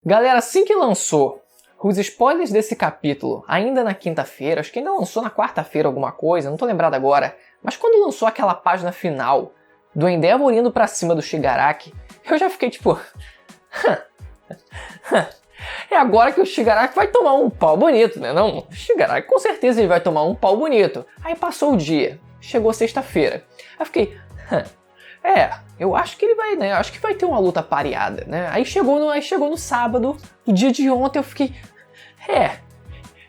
Galera, assim que lançou os spoilers desse capítulo, ainda na quinta-feira, acho que ainda lançou na quarta-feira alguma coisa, não tô lembrado agora, mas quando lançou aquela página final do Endeavor indo pra cima do Shigaraki, eu já fiquei tipo... é agora que o Shigaraki vai tomar um pau bonito, né? Não, o Shigaraki com certeza ele vai tomar um pau bonito. Aí passou o dia, chegou sexta-feira. Aí eu fiquei... eu acho que ele vai, né? Acho que vai ter uma luta pareada, né? Aí chegou no sábado, o dia de ontem, eu fiquei...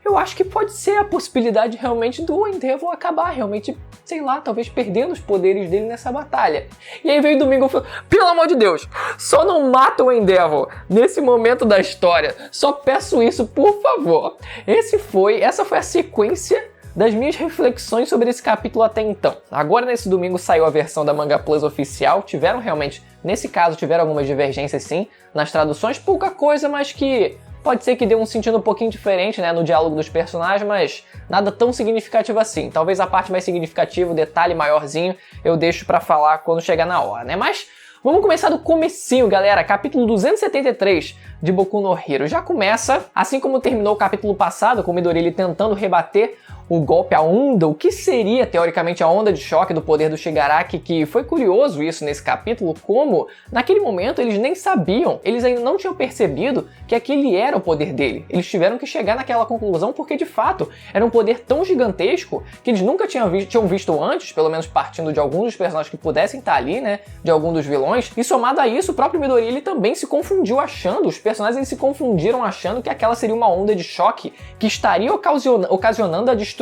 eu acho que pode ser a possibilidade realmente do Endeavor acabar realmente, sei lá, talvez perdendo os poderes dele nessa batalha. E aí veio domingo e falei, pelo amor de Deus, só não mata o Endeavor nesse momento da história. Só peço isso, por favor. Essa foi a sequência das minhas reflexões sobre esse capítulo até então. Agora nesse domingo saiu a versão da Manga Plus oficial, nesse caso tiveram algumas divergências sim, nas traduções, pouca coisa, mas que pode ser que dê um sentido um pouquinho diferente, né, no diálogo dos personagens, mas nada tão significativo assim. Talvez a parte mais significativa, o detalhe maiorzinho, eu deixo pra falar quando chegar na hora, né, mas... vamos começar do comecinho, galera. Capítulo 273 de Boku no Hero. Já começa, assim como terminou o capítulo passado, com o Midori ele tentando rebater o golpe, a onda, o que seria, teoricamente, a onda de choque do poder do Shigaraki, que foi curioso isso nesse capítulo, como, naquele momento, eles nem sabiam, eles ainda não tinham percebido que aquele era o poder dele. Eles tiveram que chegar naquela conclusão porque, de fato, era um poder tão gigantesco que eles nunca tinham visto antes, pelo menos partindo de alguns dos personagens que pudessem estar ali, né, de algum dos vilões. E somado a isso, o próprio Midori ele também se confundiu achando, os personagens eles se confundiram achando que aquela seria uma onda de choque que estaria ocasionando a destruição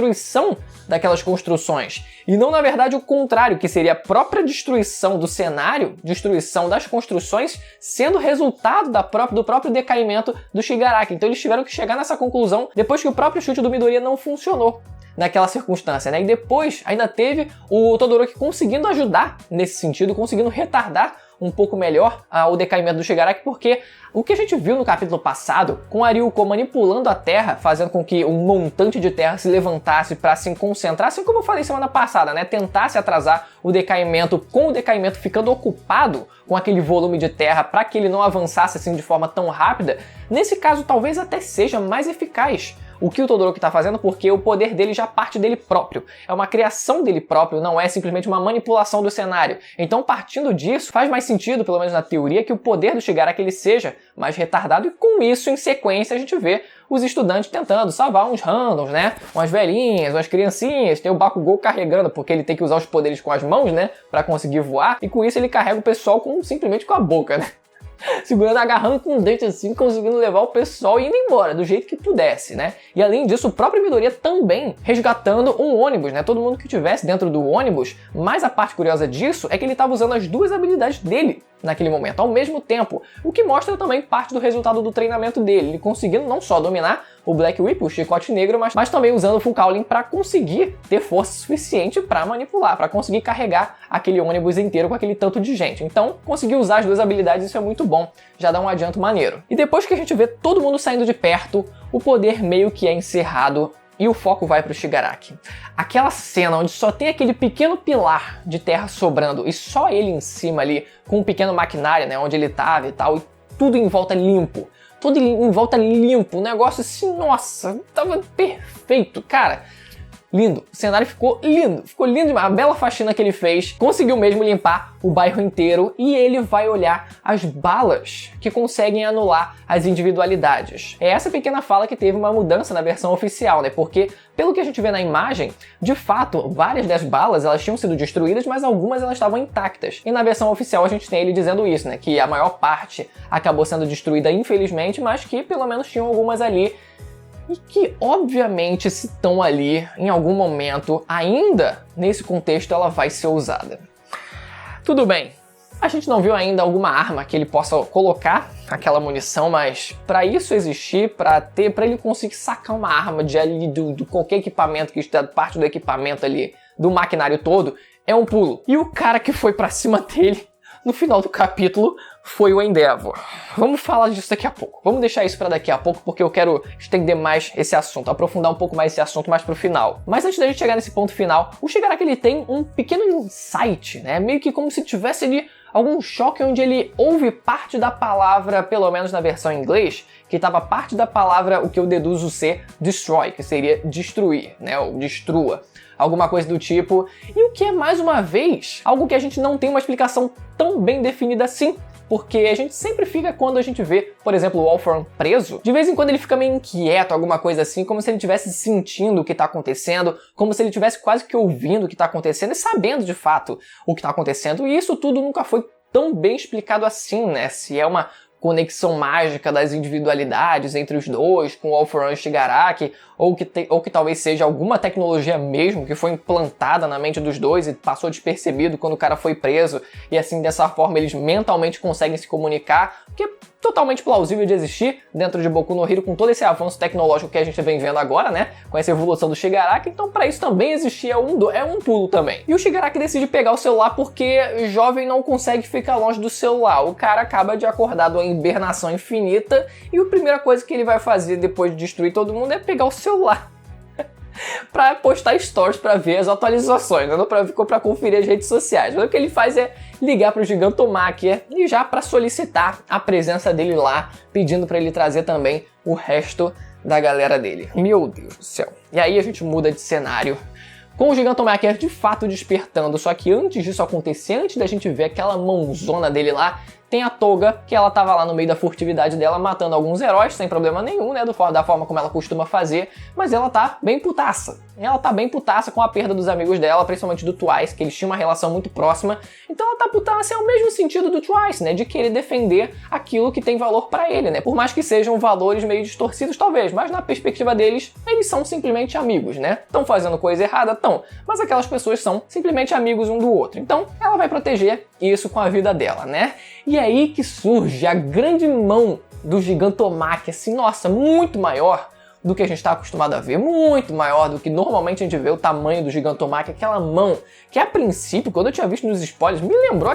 daquelas construções. E não, na verdade, o contrário, que seria a própria destruição do cenário, destruição das construções, sendo resultado do próprio decaimento do Shigaraki. Então eles tiveram que chegar nessa conclusão depois que o próprio chute do Midoriya não funcionou naquela circunstância, né? E depois ainda teve o Todoroki conseguindo ajudar nesse sentido, conseguindo retardar um pouco melhor o decaimento do Shigaraki, porque o que a gente viu no capítulo passado, com a Ryuko manipulando a terra, fazendo com que um montante de terra se levantasse para se concentrar, assim como eu falei semana passada, né? Tentasse atrasar o decaimento, com o decaimento ficando ocupado com aquele volume de terra para que ele não avançasse assim de forma tão rápida, nesse caso talvez até seja mais eficaz o que o Todoroki está fazendo, porque o poder dele já parte dele próprio. É uma criação dele próprio, não é simplesmente uma manipulação do cenário. Então, partindo disso, faz mais sentido, pelo menos na teoria, que o poder do Shigaraki ele seja mais retardado, e com isso, em sequência, a gente vê os estudantes tentando salvar uns randoms, né? Umas velhinhas, umas criancinhas, tem o Bakugou carregando, porque ele tem que usar os poderes com as mãos, né? Pra conseguir voar, e com isso ele carrega o pessoal simplesmente com a boca, né? Segurando, agarrando com o dente assim, conseguindo levar o pessoal e indo embora, do jeito que pudesse, né? E além disso, o próprio Midoriya também resgatando um ônibus, né? Todo mundo que estivesse dentro do ônibus, mas a parte curiosa disso é que ele estava usando as duas habilidades dele naquele momento, ao mesmo tempo, o que mostra também parte do resultado do treinamento dele, ele conseguindo não só dominar o Black Whip, o chicote negro, mas também usando o Full Cowling para conseguir ter força suficiente para manipular, para conseguir carregar aquele ônibus inteiro com aquele tanto de gente. Então, conseguir usar as duas habilidades, isso é muito bom, já dá um adianto maneiro. E depois que a gente vê todo mundo saindo de perto, o poder meio que é encerrado e o foco vai para o Shigaraki. Aquela cena onde só tem aquele pequeno pilar de terra sobrando e só ele em cima ali, com um pequeno maquinário, né, onde ele estava e tal, e tudo em volta limpo. Tudo em volta limpo, um negócio assim, nossa, tava perfeito, cara. Lindo, o cenário ficou lindo demais, a bela faxina que ele fez, conseguiu mesmo limpar o bairro inteiro e ele vai olhar as balas que conseguem anular as individualidades. É essa pequena fala que teve uma mudança na versão oficial, né? Porque, pelo que a gente vê na imagem, de fato, várias das balas elas tinham sido destruídas, mas algumas elas estavam intactas. E na versão oficial a gente tem ele dizendo isso, né? Que a maior parte acabou sendo destruída infelizmente, mas que pelo menos tinham algumas ali e que, obviamente, se estão ali em algum momento, ainda nesse contexto, ela vai ser usada. Tudo bem, a gente não viu ainda alguma arma que ele possa colocar aquela munição, mas para isso existir, para ele conseguir sacar uma arma de qualquer equipamento que esteja parte do equipamento ali, do maquinário todo, é um pulo. E o cara que foi para cima dele no final do capítulo foi o Endeavor. Vamos falar disso daqui a pouco. Vamos deixar isso para daqui a pouco porque eu quero estender mais esse assunto, aprofundar um pouco mais esse assunto mais pro final. Mas antes da gente chegar nesse ponto final, o Shigaraki ele tem um pequeno insight, né? Meio que como se tivesse ali algum choque onde ele ouve parte da palavra, pelo menos na versão em inglês, que estava parte da palavra, o que eu deduzo ser destroy, que seria destruir, né, ou destrua. Alguma coisa do tipo, e o que é, mais uma vez, algo que a gente não tem uma explicação tão bem definida assim, porque a gente sempre fica, quando a gente vê, por exemplo, o All-For-One preso, de vez em quando ele fica meio inquieto, alguma coisa assim, como se ele estivesse sentindo o que está acontecendo, como se ele estivesse quase que ouvindo o que está acontecendo e sabendo de fato o que está acontecendo, e isso tudo nunca foi tão bem explicado assim, né? Se é uma conexão mágica das individualidades entre os dois, com o All-For-One e Shigaraki, ou que talvez seja alguma tecnologia mesmo que foi implantada na mente dos dois e passou despercebido quando o cara foi preso, e assim, dessa forma, eles mentalmente conseguem se comunicar, que é totalmente plausível de existir dentro de Boku no Hero, com todo esse avanço tecnológico que a gente vem vendo agora, né? Com essa evolução do Shigaraki, então para isso também existia um pulo também. E o Shigaraki decide pegar o celular porque jovem não consegue ficar longe do celular. O cara acaba de acordar de uma hibernação infinita e a primeira coisa que ele vai fazer depois de destruir todo mundo é pegar o celular para postar stories, para ver as atualizações, não para conferir as redes sociais. Mas o que ele faz é ligar para o Gigantomachia e já para solicitar a presença dele lá, pedindo para ele trazer também o resto da galera dele. Meu Deus do céu. E aí a gente muda de cenário, com o Gigantomachia de fato despertando, só que antes disso acontecer, antes da gente ver aquela mãozona dele lá, tem a Toga, que ela tava lá no meio da furtividade dela, matando alguns heróis, sem problema nenhum, né, da forma como ela costuma fazer, mas ela tá bem putaça. Ela tá bem putaça com a perda dos amigos dela, principalmente do Twice, que eles tinham uma relação muito próxima, então ela tá putaça, é o mesmo sentido do Twice, né, de querer defender aquilo que tem valor pra ele, né, por mais que sejam valores meio distorcidos talvez, mas na perspectiva deles, eles são simplesmente amigos, né, estão fazendo coisa errada, estão, mas aquelas pessoas são simplesmente amigos um do outro, então ela vai proteger isso com a vida dela, né. E é aí que surge a grande mão do Gigantomachia, assim, nossa, muito maior do que a gente está acostumado a ver, muito maior do que normalmente a gente vê o tamanho do Gigantomachia, aquela mão que a princípio, quando eu tinha visto nos spoilers, me lembrou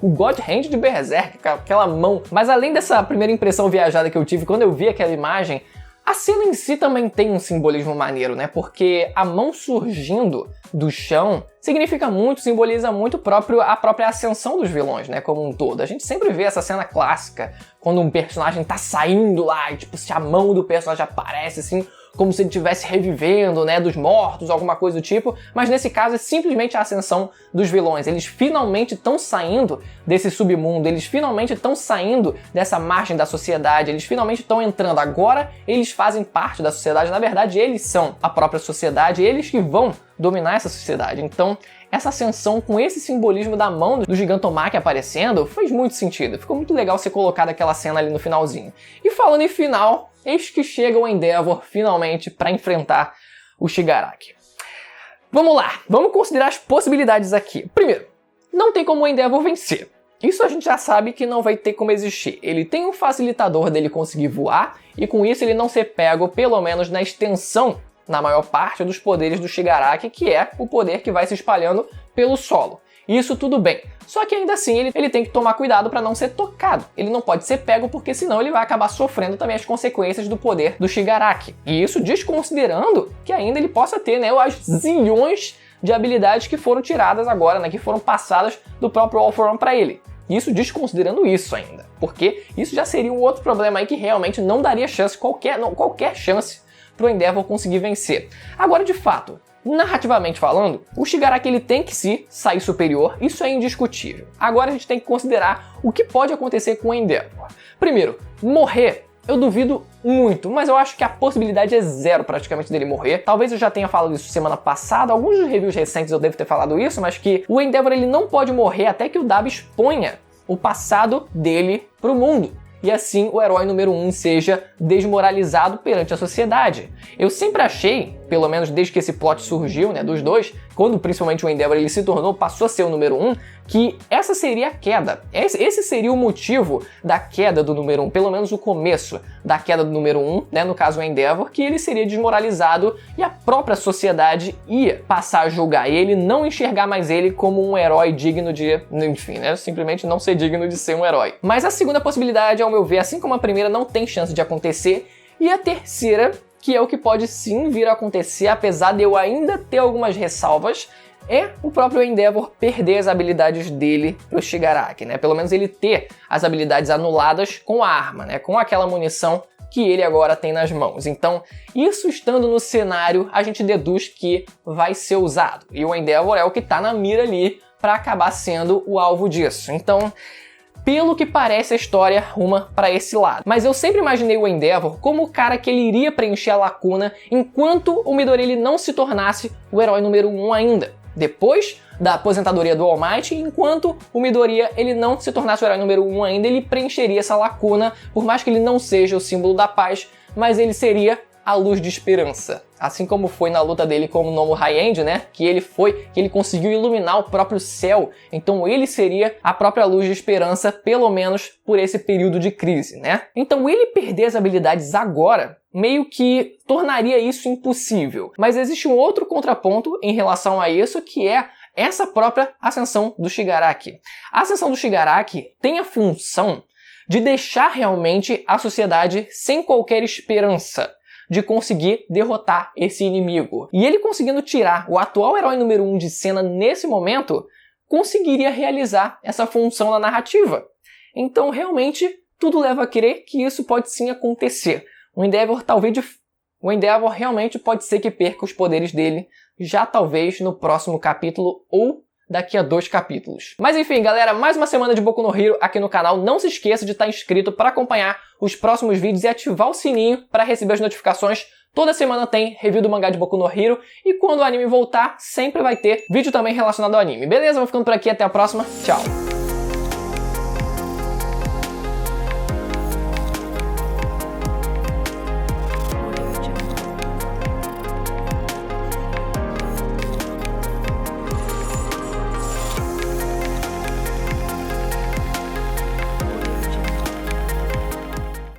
o God Hand de Berserk, aquela mão. Mas além dessa primeira impressão viajada que eu tive quando eu vi aquela imagem, a cena em si também tem um simbolismo maneiro, né? Porque a mão surgindo do chão significa muito, simboliza muito a própria ascensão dos vilões, né? Como um todo. A gente sempre vê essa cena clássica, quando um personagem tá saindo lá e, tipo, se a mão do personagem aparece, assim, como se ele estivesse revivendo, né, dos mortos, alguma coisa do tipo, mas nesse caso é simplesmente a ascensão dos vilões. Eles finalmente estão saindo desse submundo, eles finalmente estão saindo dessa margem da sociedade, eles finalmente estão entrando. Agora eles fazem parte da sociedade, na verdade eles são a própria sociedade, eles que vão dominar essa sociedade. Então, essa ascensão com esse simbolismo da mão do Gigantomachia aparecendo fez muito sentido. Ficou muito legal ser colocado aquela cena ali no finalzinho. E falando em final, eis que chega o Endeavor finalmente para enfrentar o Shigaraki. Vamos lá, vamos considerar as possibilidades aqui. Primeiro, não tem como o Endeavor vencer. Isso a gente já sabe que não vai ter como existir. Ele tem um facilitador dele conseguir voar e com isso ele não ser pego, pelo menos na extensão, na maior parte dos poderes do Shigaraki, que é o poder que vai se espalhando pelo solo. Isso tudo bem. Só que ainda assim ele tem que tomar cuidado para não ser tocado. Ele não pode ser pego porque senão ele vai acabar sofrendo também as consequências do poder do Shigaraki. E isso desconsiderando que ainda ele possa ter, né, as zilhões de habilidades que foram tiradas agora, né, que foram passadas do próprio All-For-One para ele. Isso desconsiderando isso ainda. Porque isso já seria um outro problema aí que realmente não daria chance, qualquer chance pro Endeavor conseguir vencer. Agora, de fato, narrativamente falando, o Shigaraki ele tem que sair superior, isso é indiscutível. Agora a gente tem que considerar o que pode acontecer com o Endeavor. Primeiro, morrer, eu duvido muito, mas eu acho que a possibilidade é zero praticamente dele morrer. Talvez eu já tenha falado isso semana passada, alguns dos reviews recentes eu devo ter falado isso, mas que o Endeavor ele não pode morrer até que o Dabi exponha o passado dele pro mundo. E assim o herói número 1 seja desmoralizado perante a sociedade. Eu sempre achei, pelo menos desde que esse plot surgiu, né, dos dois, quando principalmente o Endeavor ele passou a ser o número 1, que essa seria a queda. Esse seria o motivo da queda do número 1, pelo menos o começo da queda do número 1, né, no caso o Endeavor, que ele seria desmoralizado e a própria sociedade ia passar a julgar ele, não enxergar mais ele como um herói digno de, enfim, né, simplesmente não ser digno de ser um herói. Mas a segunda possibilidade, ao meu ver, assim como a primeira, não tem chance de acontecer, e a terceira, que é o que pode sim vir a acontecer, apesar de eu ainda ter algumas ressalvas, é o próprio Endeavor perder as habilidades dele pro Shigaraki, né? Pelo menos ele ter as habilidades anuladas com a arma, né? Com aquela munição que ele agora tem nas mãos. Então, isso estando no cenário, a gente deduz que vai ser usado. E o Endeavor é o que tá na mira ali para acabar sendo o alvo disso. Então, pelo que parece, a história ruma para esse lado. Mas eu sempre imaginei o Endeavor como o cara que ele iria preencher a lacuna enquanto o Midoriya ele não se tornasse o herói número 1 ainda. Depois da aposentadoria do All Might, enquanto o Midoriya ele não se tornasse o herói número 1 ainda, ele preencheria essa lacuna, por mais que ele não seja o símbolo da paz, mas ele seria a luz de esperança. Assim como foi na luta dele com o Nomu High-End, né? Que ele conseguiu iluminar o próprio céu. Então ele seria a própria luz de esperança, pelo menos por esse período de crise, né? Então ele perder as habilidades agora meio que tornaria isso impossível. Mas existe um outro contraponto em relação a isso, que é essa própria ascensão do Shigaraki. A ascensão do Shigaraki tem a função de deixar realmente a sociedade sem qualquer esperança de conseguir derrotar esse inimigo. E ele conseguindo tirar o atual herói número 1 de cena nesse momento, conseguiria realizar essa função na narrativa. Então realmente tudo leva a crer que isso pode sim acontecer. O Endeavor realmente pode ser que perca os poderes dele, já talvez no próximo capítulo ou daqui a 2 capítulos. Mas enfim, galera, mais uma semana de Boku no Hero aqui no canal. Não se esqueça de estar inscrito para acompanhar os próximos vídeos e ativar o sininho para receber as notificações. Toda semana tem review do mangá de Boku no Hero e quando o anime voltar, sempre vai ter vídeo também relacionado ao anime. Beleza? Vou ficando por aqui, até a próxima. Tchau!